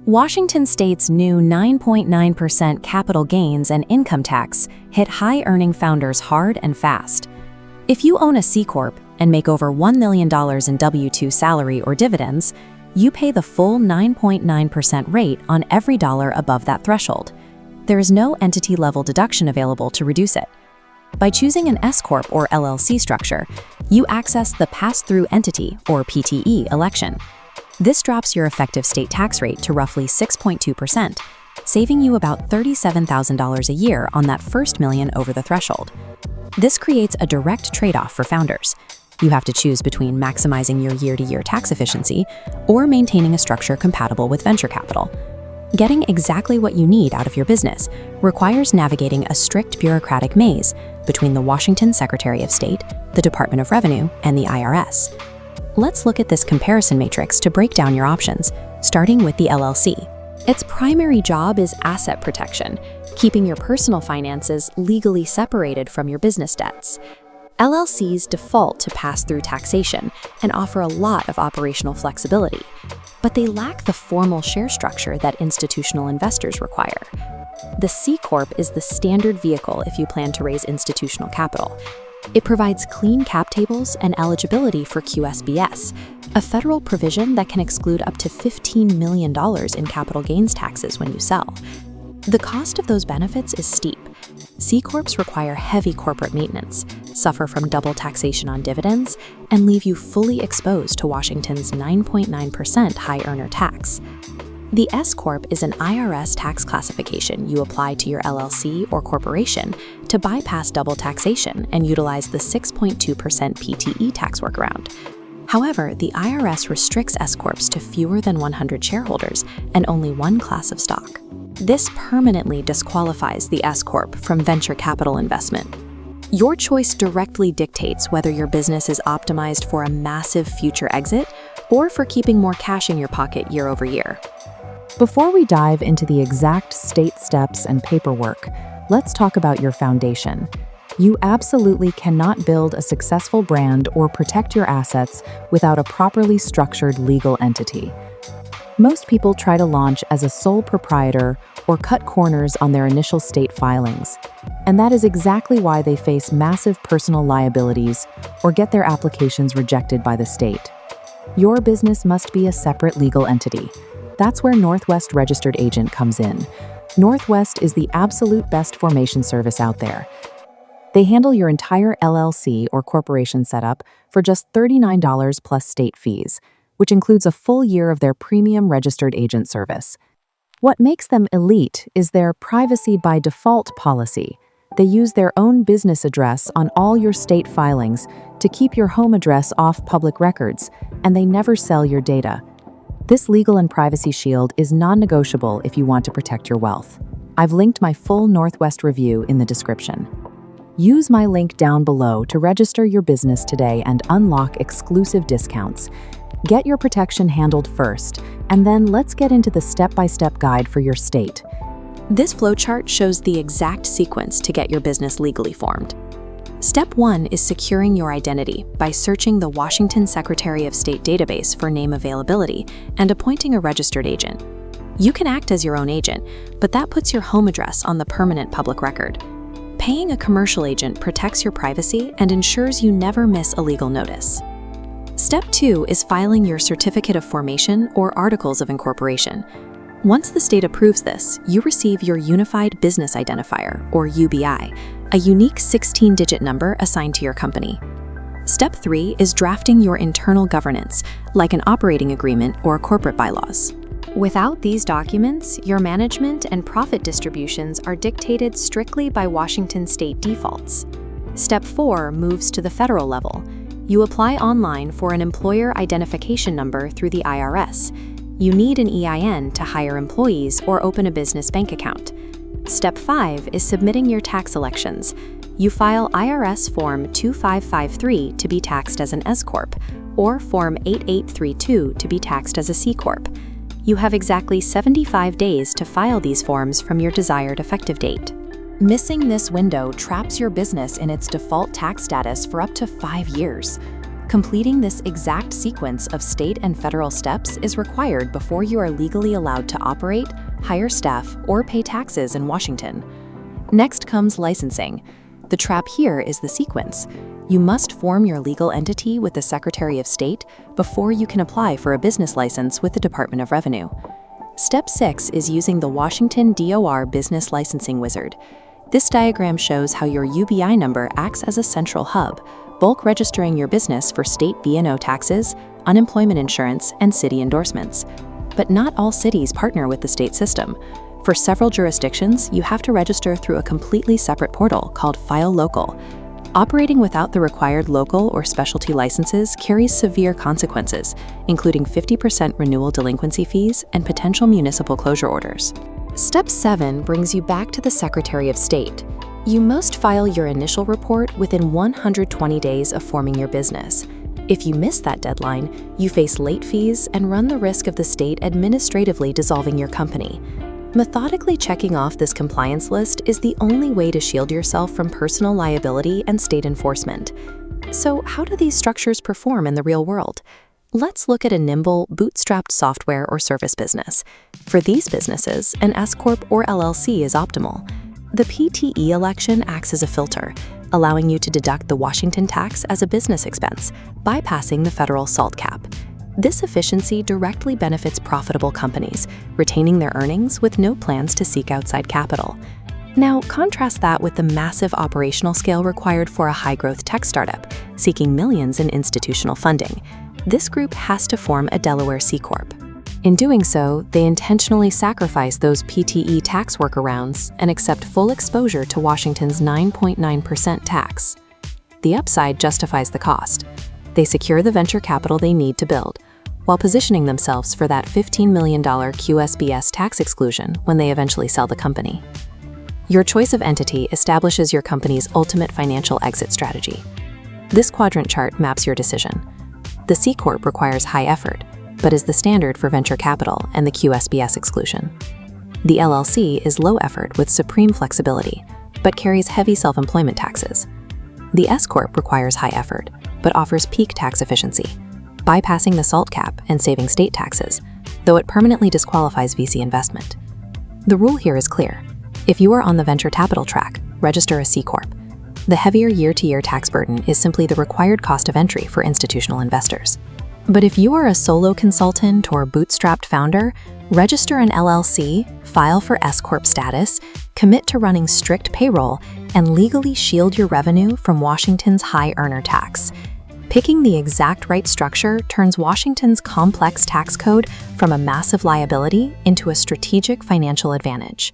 Washington State's new 9.9% capital gains and income tax hit high-earning founders hard and fast. If you own a C-Corp and make over $1 million in W-2 salary or dividends, you pay the full 9.9% rate on every dollar above that threshold. There is no entity-level deduction available to reduce it. By choosing an S-Corp or LLC structure, you access the Pass-Through Entity, or PTE, election. This drops your effective state tax rate to roughly 6.2%, saving you about $37,000 a year on that first million over the threshold. This creates a direct trade-off for founders. You have to choose between maximizing your year-to-year tax efficiency or maintaining a structure compatible with venture capital. Getting exactly what you need out of your business requires navigating a strict bureaucratic maze between the Washington Secretary of State, the Department of Revenue, and the IRS. Let's look at this comparison matrix to break down your options, starting with the LLC. Its primary job is asset protection, keeping your personal finances legally separated from your business debts. LLCs default to pass-through taxation and offer a lot of operational flexibility, but they lack the formal share structure that institutional investors require. The C-Corp is the standard vehicle if you plan to raise institutional capital. It provides clean cap tables and eligibility for QSBS, a federal provision that can exclude up to $15 million in capital gains taxes when you sell. The cost of those benefits is steep. C-Corps require heavy corporate maintenance, suffer from double taxation on dividends, and leave you fully exposed to Washington's 9.9% high earner tax. The S-Corp is an IRS tax classification you apply to your LLC or corporation to bypass double taxation and utilize the 6.2% PTE tax workaround. However, the IRS restricts S-Corps to fewer than 100 shareholders and only one class of stock. This permanently disqualifies the S-Corp from venture capital investment. Your choice directly dictates whether your business is optimized for a massive future exit or for keeping more cash in your pocket year over year. Before we dive into the exact state steps and paperwork, let's talk about your foundation. You absolutely cannot build a successful brand or protect your assets without a properly structured legal entity. Most people try to launch as a sole proprietor or cut corners on their initial state filings, and that is exactly why they face massive personal liabilities or get their applications rejected by the state. Your business must be a separate legal entity. That's where Northwest Registered Agent comes in. Northwest is the absolute best formation service out there. They handle your entire LLC or corporation setup for just $39 plus state fees, which includes a full year of their premium registered agent service. What makes them elite is their privacy by default policy. They use their own business address on all your state filings to keep your home address off public records, and they never sell your data. This legal and privacy shield is non-negotiable if you want to protect your wealth. I've linked my full Northwest review in the description. Use my link down below to register your business today and unlock exclusive discounts. Get your protection handled first, and then let's get into the step-by-step guide for your state. This flowchart shows the exact sequence to get your business legally formed. Step 1 is securing your identity by searching the Washington Secretary of State database for name availability and appointing a registered agent. You can act as your own agent, but that puts your home address on the permanent public record. Paying a commercial agent protects your privacy and ensures you never miss a legal notice. Step 2 is filing your Certificate of Formation or Articles of Incorporation. Once the state approves this, you receive your Unified Business Identifier, or UBI, a unique 16-digit number assigned to your company. Step 3 is drafting your internal governance, like an operating agreement or corporate bylaws. Without these documents, your management and profit distributions are dictated strictly by Washington state defaults. Step 4 moves to the federal level. You apply online for an employer identification number through the IRS. You need an EIN to hire employees or open a business bank account. Step 5 is submitting your tax elections. You file IRS Form 2553 to be taxed as an S-Corp, or Form 8832 to be taxed as a C-Corp. You have exactly 75 days to file these forms from your desired effective date. Missing this window traps your business in its default tax status for up to 5 years. Completing this exact sequence of state and federal steps is required before you are legally allowed to operate, hire staff, or pay taxes in Washington. Next comes licensing. The trap here is the sequence. You must form your legal entity with the Secretary of State before you can apply for a business license with the Department of Revenue. Step 6 is using the Washington DOR Business Licensing Wizard. This diagram shows how your UBI number acts as a central hub, bulk registering your business for state B&O taxes, unemployment insurance, and city endorsements. But not all cities partner with the state system. For several jurisdictions, you have to register through a completely separate portal called File Local. Operating without the required local or specialty licenses carries severe consequences, including 50% renewal delinquency fees and potential municipal closure orders. Step 7 brings you back to the Secretary of State. You must file your initial report within 120 days of forming your business. If you miss that deadline, you face late fees and run the risk of the state administratively dissolving your company. Methodically checking off this compliance list is the only way to shield yourself from personal liability and state enforcement. So, how do these structures perform in the real world? Let's look at a nimble, bootstrapped software or service business. For these businesses, an S-Corp or LLC is optimal. The PTE election acts as a filter, allowing you to deduct the Washington tax as a business expense, bypassing the federal SALT cap. This efficiency directly benefits profitable companies, retaining their earnings with no plans to seek outside capital. Now, contrast that with the massive operational scale required for a high-growth tech startup, seeking millions in institutional funding. This group has to form a Delaware C-Corp. In doing so, they intentionally sacrifice those PTE tax workarounds and accept full exposure to Washington's 9.9% tax. The upside justifies the cost. They secure the venture capital they need to build, while positioning themselves for that $15 million QSBS tax exclusion when they eventually sell the company. Your choice of entity establishes your company's ultimate financial exit strategy. This quadrant chart maps your decision. The C-Corp requires high effort, but is the standard for venture capital and the QSBS exclusion. The LLC is low effort with supreme flexibility, but carries heavy self-employment taxes. The S-Corp requires high effort, but offers peak tax efficiency, bypassing the SALT cap and saving state taxes, though it permanently disqualifies VC investment. The rule here is clear. If you are on the venture capital track, register a C-Corp. The heavier year-to-year tax burden is simply the required cost of entry for institutional investors. But if you are a solo consultant or bootstrapped founder, register an LLC, file for S-Corp status, commit to running strict payroll, and legally shield your revenue from Washington's high earner tax. Picking the exact right structure turns Washington's complex tax code from a massive liability into a strategic financial advantage.